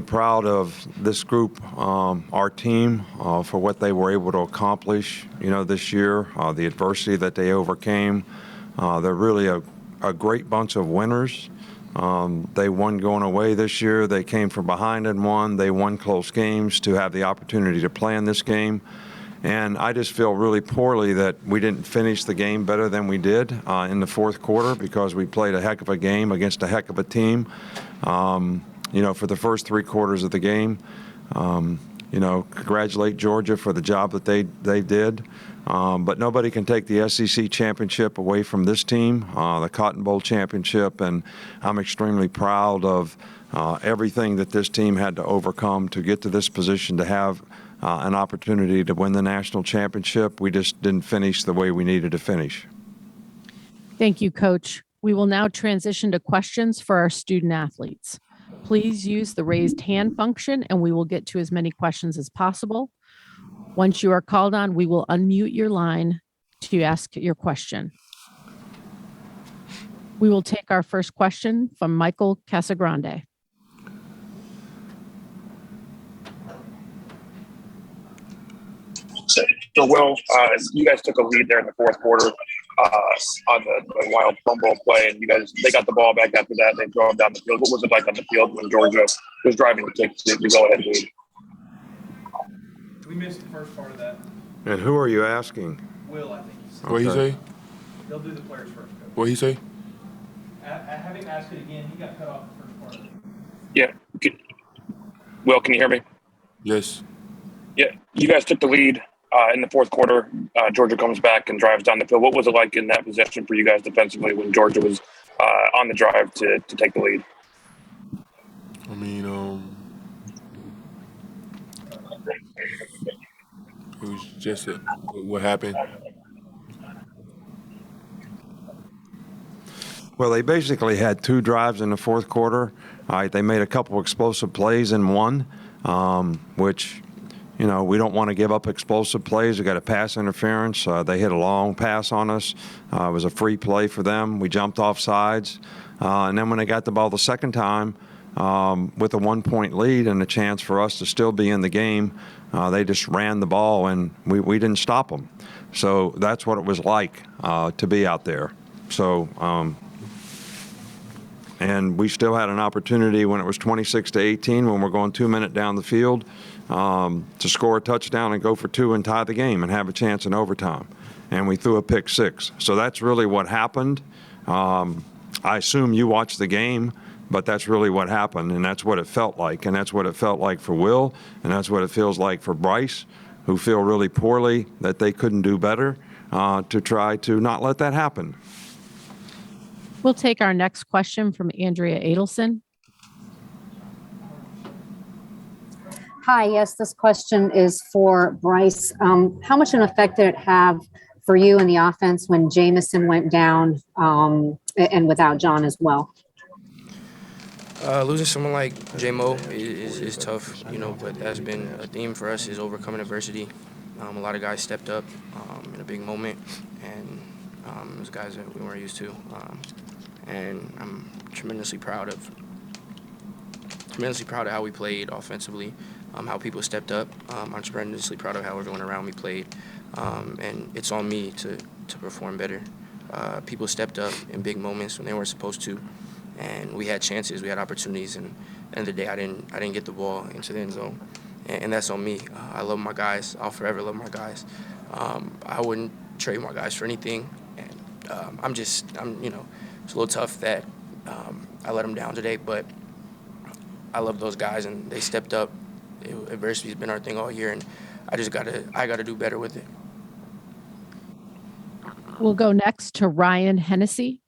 Proud of this group, our team, for what they were able to accomplish, this year, the adversity that they overcame. They're really a great bunch of winners. They won going away this year. They came from behind and won. They won close games to have the opportunity to play in this game. And I just feel really poorly that we didn't finish the game better than we did in the fourth quarter, because we played a heck of a game against a heck of a team. For the first 3 quarters of the game. Congratulate Georgia for the job that they did. But nobody can take the SEC championship away from this team, the Cotton Bowl championship, and I'm extremely proud of everything that this team had to overcome to get to this position, to have an opportunity to win the national championship. We just didn't finish the way we needed to finish. Thank you, Coach. We will now transition to questions for our student athletes. Please use the raised hand function and we will get to as many questions as possible. Once you are called on, we will unmute your line to ask your question. We will take our first question from Michael Casagrande. So, Will, you guys took a lead there in the fourth quarter on the wild fumble play, and they got the ball back after that. They drove down the field. What was it like on the field when Georgia was driving to take the go-ahead lead? We missed the first part of that. And who are you asking? Will, I think he said. What he say? He'll do the players first, Coach. What he say? Have him ask it again. He got cut off the first part of it. Yeah. Will, can you hear me? Yes. Yeah. You guys took the lead in the fourth quarter. Georgia comes back and drives down the field. What was it like in that possession for you guys defensively when Georgia was on the drive to take the lead? I mean, it was just what happened. Well, they basically had 2 drives in the fourth quarter. They made a couple explosive plays in one, which, we don't want to give up explosive plays. We got a pass interference. They hit a long pass on us. It was a free play for them. We jumped off sides. And then when they got the ball the second time, with a 1-point lead and a chance for us to still be in the game, they just ran the ball and we didn't stop them. So that's what it was like to be out there. So, and we still had an opportunity when it was 26-18, when we're going 2 minutes down the field, to score a touchdown and go for 2 and tie the game and have a chance in overtime. And we threw a pick 6. So that's really what happened. I assume you watched the game, but that's really what happened, and that's what it felt like. And that's what it felt like for Will, and that's what it feels like for Bryce, who feel really poorly that they couldn't do better to try to not let that happen. We'll take our next question from Andrea Adelson. Hi, yes, this question is for Bryce. How much an effect did it have for you in the offense when Jameson went down and without John as well? Losing someone like J-Mo is tough, but that's been a theme for us, is overcoming adversity. A lot of guys stepped up in a big moment, and it was guys that we weren't used to. And I'm tremendously proud of how we played offensively, how people stepped up. I'm tremendously proud of how everyone around me played, and it's on me to perform better. People stepped up in big moments when they weren't supposed to, and we had chances, we had opportunities, and at the end of the day, I didn't get the ball into the end zone, and that's on me. I love my guys. I'll forever love my guys. I wouldn't trade my guys for anything, and it's a little tough that I let them down today, but I love those guys, and they stepped up. Adversity's been our thing all year, and I gotta do better with it. We'll go next to Ryan Hennessy.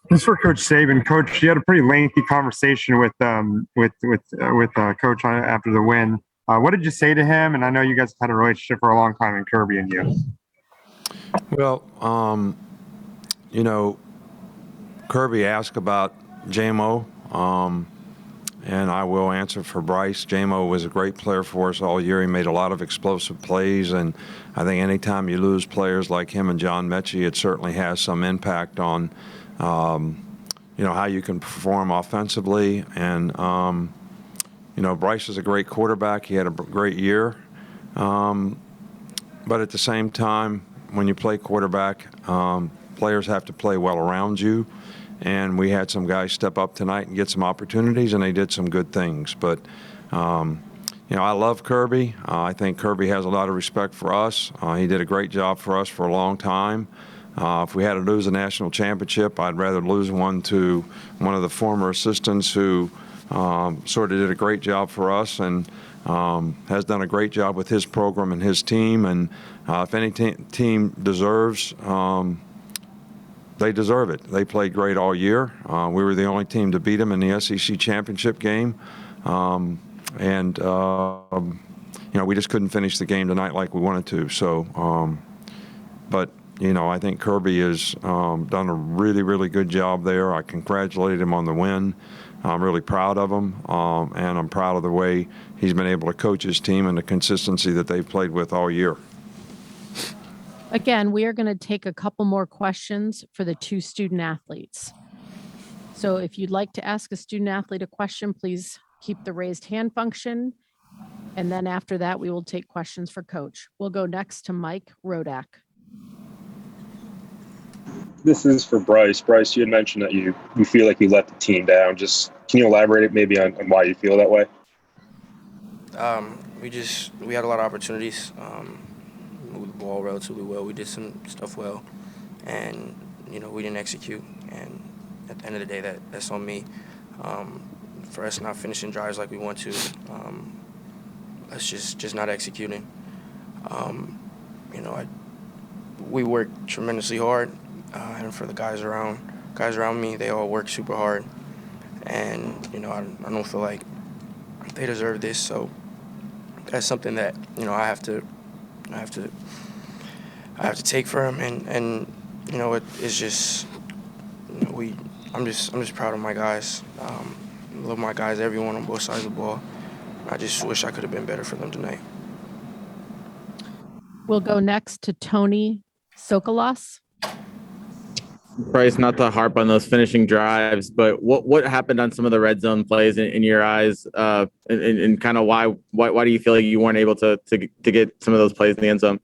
This is for Coach Saban. Coach, you had a pretty lengthy conversation with Coach after the win. What did you say to him? And I know you guys had a relationship for a long time in Kirby and you. Well, Kirby asked about J-Mo, and I will answer for Bryce. J-Mo was a great player for us all year. He made a lot of explosive plays, and I think anytime you lose players like him and John Mechie, it certainly has some impact on, how you can perform offensively. And, Bryce is a great quarterback. He had a great year. But at the same time, when you play quarterback, players have to play well around you. And we had some guys step up tonight and get some opportunities, and they did some good things. But, I love Kirby. I think Kirby has a lot of respect for us. He did a great job for us for a long time. If we had to lose a national championship, I'd rather lose one to one of the former assistants who sort of did a great job for us and has done a great job with his program and his team. And if any team deserves, they deserve it. They played great all year. We were the only team to beat them in the SEC championship game. We just couldn't finish the game tonight like we wanted to. So, I think Kirby has done a really, really good job there. I congratulate him on the win. I'm really proud of him, and I'm proud of the way he's been able to coach his team and the consistency that they've played with all year. Again, we are going to take a couple more questions for the 2 student athletes. So if you'd like to ask a student athlete a question, please keep the raised hand function. And then after that, we will take questions for Coach. We'll go next to Mike Rodak. This is for Bryce. Bryce, you had mentioned that you feel like you let the team down. Just can you elaborate maybe on why you feel that way? We had a lot of opportunities. Moved the ball relatively well. We did some stuff well, and we didn't execute. And at the end of the day, that's on me. For us not finishing drives like we want to, us just not executing. We worked tremendously hard, and for the guys around me, they all work super hard. And I don't feel like they deserve this. So that's something that I have to take for them. And it's just I'm just proud of my guys. Love my guys, everyone on both sides of the ball. I just wish I could have been better for them tonight. We'll go next to Tony Sokolos. Bryce, not to harp on those finishing drives, but what happened on some of the red zone plays in your eyes, and kind of why do you feel like you weren't able to get some of those plays in the end zone?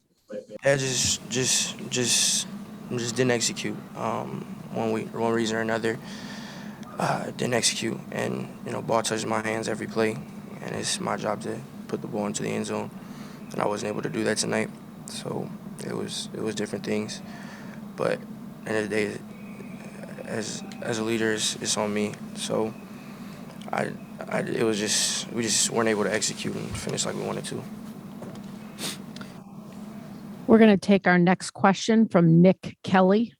Yeah, just didn't execute. One reason or another, didn't execute, and ball touches my hands every play, and it's my job to put the ball into the end zone, and I wasn't able to do that tonight. So it was different things, but at the end of the day, as a leader, it's on me. So we just weren't able to execute and finish like we wanted to. We're going to take our next question from Nick Kelly.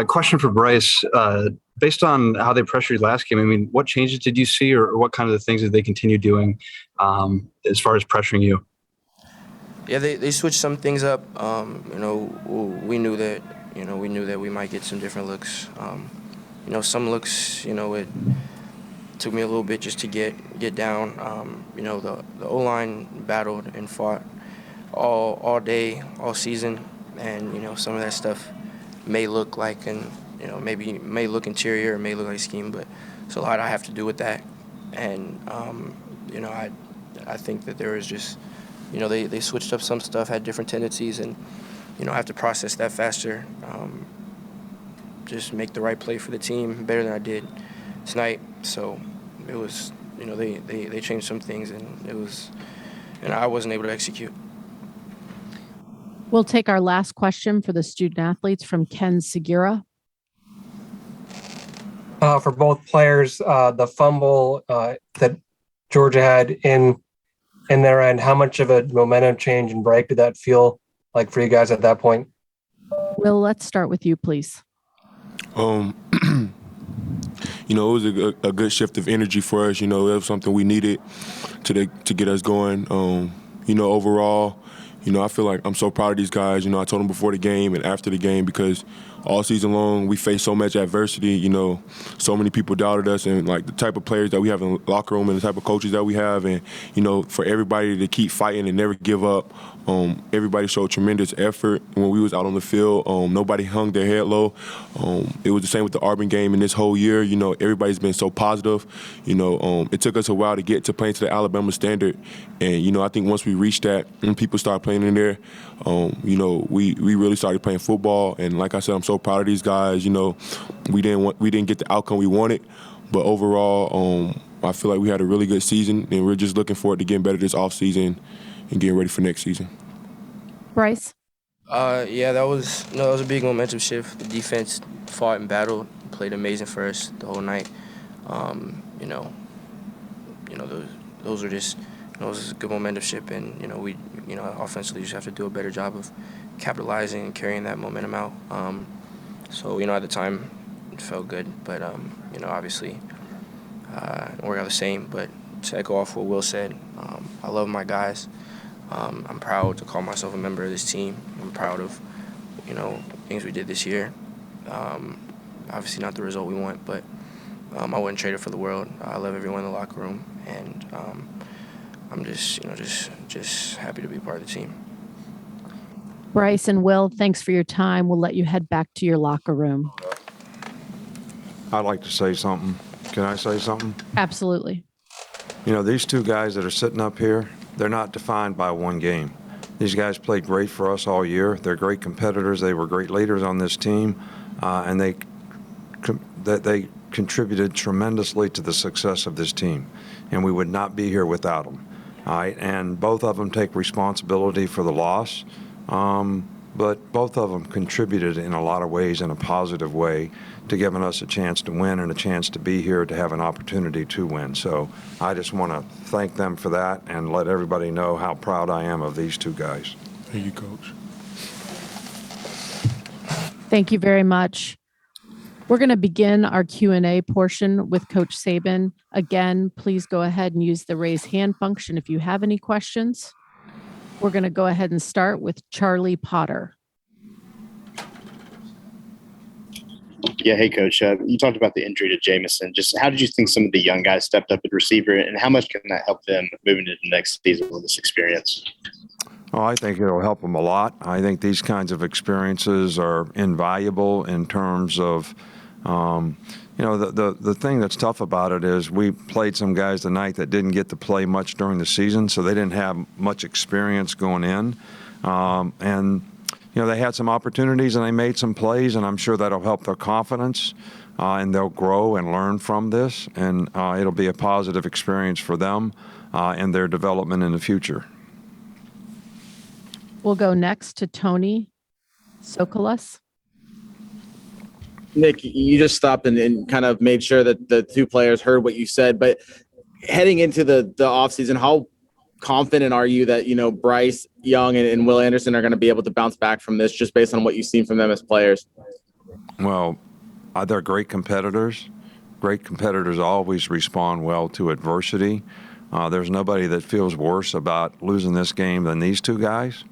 Question for Bryce. Based on how they pressured last game, I mean, what changes did you see, or what kind of things did they continue doing as far as pressuring you? Yeah, they switched some things up. We knew that we might get some different looks. Some looks, it took me a little bit just to get down. The O-line battled and fought all day, all season, and some of that stuff may look like maybe may look interior or may look like scheme, but it's a lot I have to do with that. And I think that there was just they switched up some stuff, had different tendencies, and I have to process that faster. Just make the right play for the team better than I did tonight. So it was they changed some things, and I wasn't able to execute. We'll take our last question for the student athletes from Ken Segura. For both players, the fumble that Georgia had in their end, how much of a momentum change and break did that feel like for you guys at that point? Will, let's start with you, please. It was a good shift of energy for us. It was something we needed to get us going. Overall, I feel like I'm so proud of these guys. I told them before the game and after the game because all season long. We faced so much adversity. You know, so many people doubted us, and like the type of players that we have in the locker room and the type of coaches that we have, and you know, for everybody to keep fighting and never give up. Everybody showed tremendous effort when we was out on the field. Nobody hung their head low. It was the same with the Auburn game, and this whole year, you know, everybody's been so positive. You know, it took us a while to get to playing to the Alabama standard, and you know, I think once we reached that and people started playing in there, you know, we really started playing football. And like I said, I'm so proud of these guys. You know, we didn't get the outcome we wanted, but overall, I feel like we had a really good season, and we're just looking forward to getting better this offseason and getting ready for next season. Bryce? Yeah, that was a big momentum shift. The defense fought and battled, played amazing for us the whole night. You know, those are just, it was a good momentum shift, and we offensively just have to do a better job of capitalizing and carrying that momentum out. So at the time it felt good, but obviously we're not the same. But to echo off what Will said, I love my guys. I'm proud to call myself a member of this team. I'm proud of things we did this year. Obviously not the result we want, but I wouldn't trade it for the world. I love everyone in the locker room, and I'm just happy to be part of the team. Bryce and Will, thanks for your time. We'll let you head back to your locker room. I'd like to say something. Can I say something? Absolutely. These two guys that are sitting up here, they're not defined by one game. These guys played great for us all year. They're great competitors. They were great leaders on this team, and they contributed tremendously to the success of this team, and we would not be here without them. All right, and both of them take responsibility for the loss, but both of them contributed in a lot of ways in a positive way to giving us a chance to win and a chance to be here to have an opportunity to win. So I just want to thank them for that and let everybody know how proud I am of these two guys. Thank you, Coach. Thank you very much. We're going to begin our Q&A portion with Coach Saban. Again, please go ahead and use the raise hand function if you have any questions. We're going to go ahead and start with Charlie Potter. Yeah, hey, Coach. You talked about the injury to Jameson. Just how did you think some of the young guys stepped up at receiver, and how much can that help them moving into the next season with this experience? Oh, I think it'll help them a lot. I think these kinds of experiences are invaluable in terms of, the thing that's tough about it is we played some guys tonight that didn't get to play much during the season, so they didn't have much experience going in. They had some opportunities and they made some plays, and I'm sure that'll help their confidence, and they'll grow and learn from this, and it'll be a positive experience for them and their development in the future. We'll go next to Tony Sokolos. Nick, you just stopped and kind of made sure that the two players heard what you said, but heading into the offseason, how confident are you that, Bryce Young and Will Anderson are going to be able to bounce back from this just based on what you've seen from them as players? Well, they're great competitors. Great competitors always respond well to adversity. There's nobody that feels worse about losing this game than these two guys.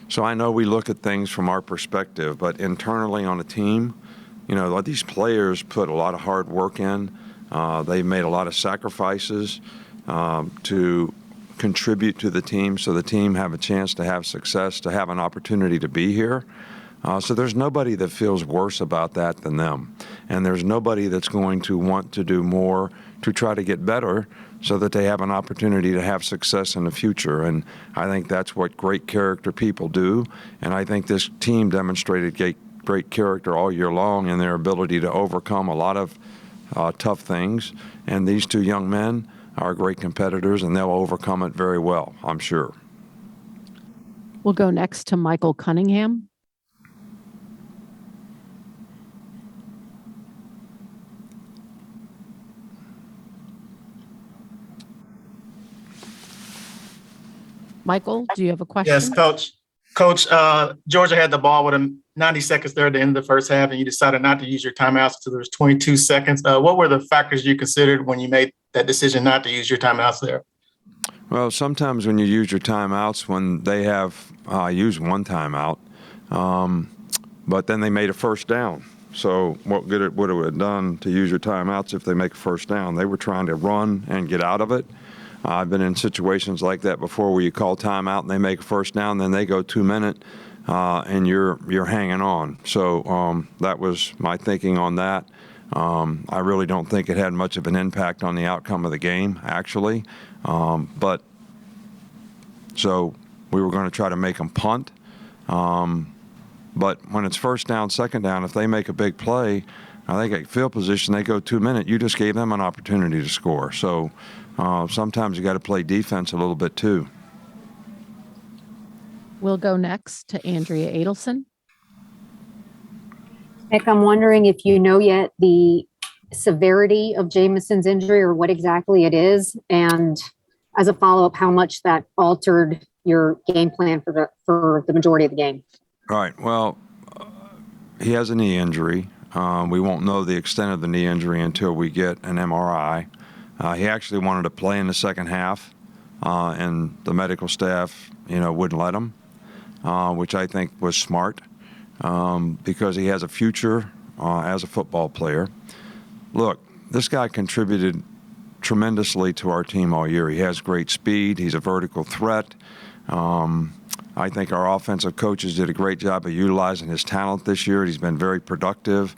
So I know we look at things from our perspective, but internally on a team, these players put a lot of hard work in. They've made a lot of sacrifices to contribute to the team so the team have a chance to have success, to have an opportunity to be here. So there's nobody that feels worse about that than them. And there's nobody that's going to want to do more to try to get better so that they have an opportunity to have success in the future. And I think that's what great character people do. And I think this team demonstrated great character all year long in their ability to overcome a lot of tough things. And these two young men are great competitors, and they'll overcome it very well, I'm sure. We'll go next to Michael Cunningham. Michael, do you have a question? Yes, Coach. Coach, Georgia had the ball with 90 seconds there at the end of the first half, and you decided not to use your timeouts until there was 22 seconds. What were the factors you considered when you made that decision not to use your timeouts there? Well, sometimes when you use your timeouts, when they have used one timeout, But then they made a first down. So what good it would have done to use your timeouts if they make a first down? They were trying to run and get out of it. I've been in situations like that before where you call timeout and they make a first down, then they go 2 minute, and you're hanging on. So that was my thinking on that. I really don't think it had much of an impact on the outcome of the game, actually. But so we were going to try to make them punt. But when it's first down, second down, if they make a big play, they get field position, they go 2 minute, you just gave them an opportunity to score. So sometimes you got to play defense a little bit too. We'll go next to Andrea Adelson. Nick, I'm wondering if you know yet the severity of Jameson's injury or what exactly it is. And as a follow-up, how much that altered your game plan for the majority of the game. Right. Well, he has a knee injury. We won't know the extent of the knee injury until we get an MRI. He actually wanted to play in the second half, and the medical staff, wouldn't let him, which I think was smart, because he has a future as a football player. Look, this guy contributed tremendously to our team all year. He has great speed. He's a vertical threat. I think our offensive coaches did a great job of utilizing his talent this year. He's been very productive.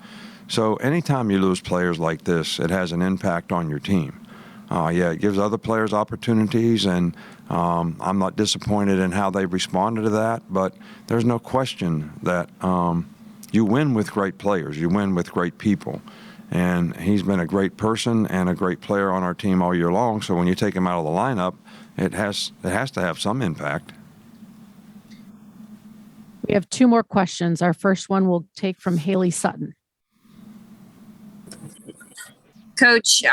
So anytime you lose players like this, it has an impact on your team. It gives other players opportunities, and I'm not disappointed in how they responded to that, but there's no question that you win with great players. You win with great people. And he's been a great person and a great player on our team all year long, so when you take him out of the lineup, it has to have some impact. We have 2 more questions. Our first one we'll take from Haley Sutton. Coach,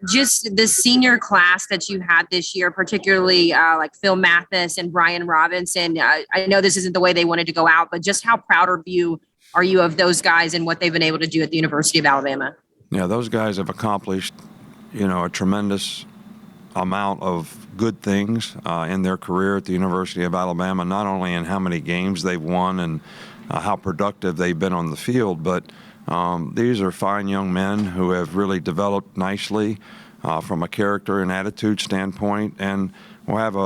just the senior class that you had this year, particularly like Phil Mathis and Brian Robinson, I know this isn't the way they wanted to go out, but just how proud are you of those guys and what they've been able to do at the University of Alabama? Yeah, those guys have accomplished, a tremendous amount of good things in their career at the University of Alabama, not only in how many games they've won and how productive they've been on the field, but these are fine young men who have really developed nicely from a character and attitude standpoint, and will have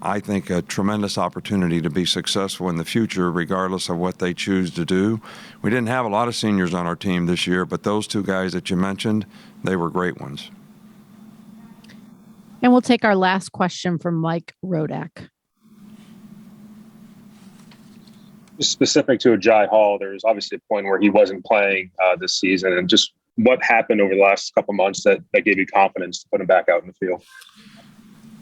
I think, a tremendous opportunity to be successful in the future, regardless of what they choose to do. We didn't have a lot of seniors on our team this year, but those 2 guys that you mentioned, they were great ones. And we'll take our last question from Mike Rodak. Specific to Agiye Hall, there was obviously a point where he wasn't playing this season, and just what happened over the last couple months that gave you confidence to put him back out in the field?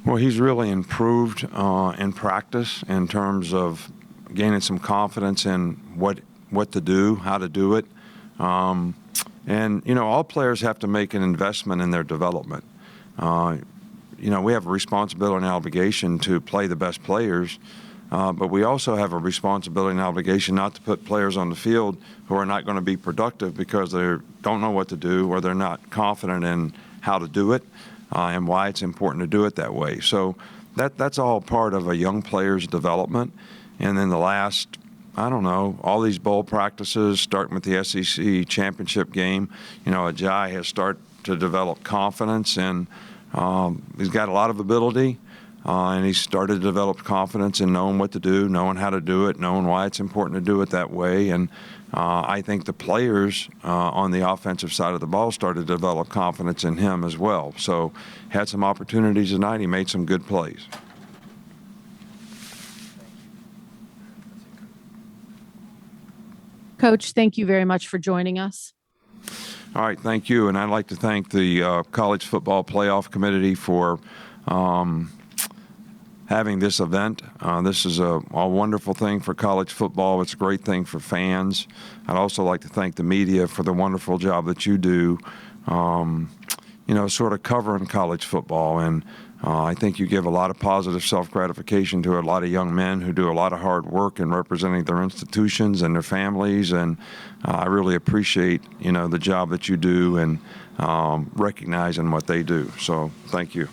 Well, he's really improved in practice in terms of gaining some confidence in what to do, how to do it. And, all players have to make an investment in their development. We have a responsibility and obligation to play the best players, but we also have a responsibility and obligation not to put players on the field who are not going to be productive because they don't know what to do or they're not confident in how to do it. And why it's important to do it that way. So that's all part of a young player's development. And then the last, all these bowl practices, starting with the SEC championship game, Agiye has started to develop confidence, and he's got a lot of ability, and he's started to develop confidence in knowing what to do, knowing how to do it, knowing why it's important to do it that way. And I think the players on the offensive side of the ball started to develop confidence in him as well. So had some opportunities tonight. He made some good plays. Coach, thank you very much for joining us. All right, thank you. And I'd like to thank the College Football Playoff Committee for having this event. This is a wonderful thing for college football. It's a great thing for fans. I'd also like to thank the media for the wonderful job that you do, sort of covering college football. And I think you give a lot of positive self-gratification to a lot of young men who do a lot of hard work in representing their institutions and their families. And I really appreciate, the job that you do and recognizing what they do. So thank you.